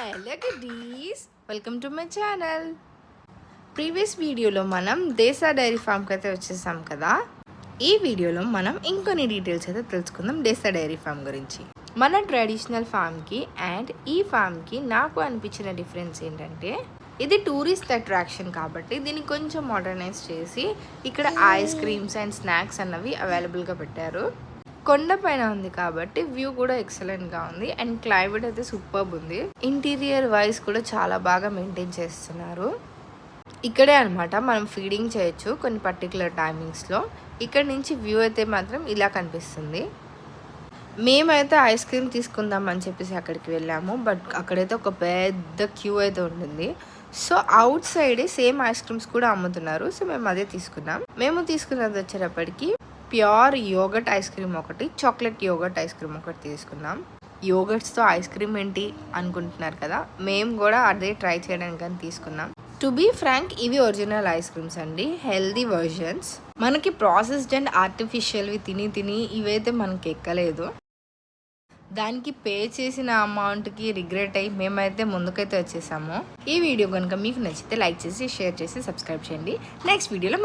Hello kiddies, welcome to my channel. Previous వీడియోలో మనం దేశా dairy ఫామ్కి అయితే వచ్చేసాం కదా. ఈ వీడియోలో మనం ఇంకొన్ని డీటెయిల్స్ అయితే తెలుసుకుందాం దేశా డైరీ ఫామ్ గురించి. మన ట్రెడిషనల్ ఫామ్కి అండ్ ఈ ఫామ్కి నాకు అనిపించిన డిఫరెన్స్ ఏంటంటే, ఇది టూరిస్ట్ అట్రాక్షన్ కాబట్టి దీన్ని కొంచెం మోడర్నైజ్ చేసి ఇక్కడ ఐస్ క్రీమ్స్ అండ్ స్నాక్స్ అన్నవి అవైలబుల్గా పెట్టారు. కొండ పైన ఉంది కాబట్టి వ్యూ కూడా ఎక్సలెంట్గా ఉంది అండ్ క్లైమేట్ అయితే సూపర్బ్ ఉంది. ఇంటీరియర్ వైజ్ కూడా చాలా బాగా మెయింటైన్ చేస్తున్నారు. ఇక్కడే అనమాట మనం ఫీడింగ్ చేయొచ్చు కొన్ని పర్టికులర్ టైమింగ్స్లో. ఇక్కడ నుంచి వ్యూ అయితే మాత్రం ఇలా కనిపిస్తుంది. మేమైతే ఐస్ క్రీమ్ తీసుకుందాం అని చెప్పేసి అక్కడికి వెళ్ళాము, బట్ అక్కడైతే ఒక పెద్ద క్యూ అయితే ఉంటుంది. సో అవుట్ సైడే సేమ్ ఐస్ క్రీమ్స్ కూడా అమ్ముతున్నారు. సో మేము అదే తీసుకున్నాం. మేము తీసుకున్నది వచ్చేటప్పటికి ప్యూర్ యోగర్ట్ ఐస్ క్రీమ్ ఒకటి, చాక్లెట్ యోగర్ట్ ఐస్ క్రీమ్ ఒకటి తీసుకున్నాం. యోగర్ట్స్తో ఐస్ క్రీమ్ ఏంటి అనుకుంటున్నారు కదా, మేము కూడా అదే ట్రై చేయడానికి అని తీసుకున్నాం. టు బీ ఫ్రాంక్, ఇవి ఒరిజినల్ ఐస్ క్రీమ్స్ అండి, హెల్దీ వర్జన్స్. మనకి ప్రాసెస్డ్ అండ్ ఆర్టిఫిషియల్వి తిని ఇవైతే మనకి ఎక్కలేదు. దానికి పే చేసిన అమౌంట్కి రిగ్రెట్ అయ్యి మేమైతే ముందుకైతే వచ్చేసాము. ఈ వీడియో కనుక మీకు నచ్చితే లైక్ చేసి షేర్ చేసి సబ్స్క్రైబ్ చేయండి. నెక్స్ట్ వీడియోలో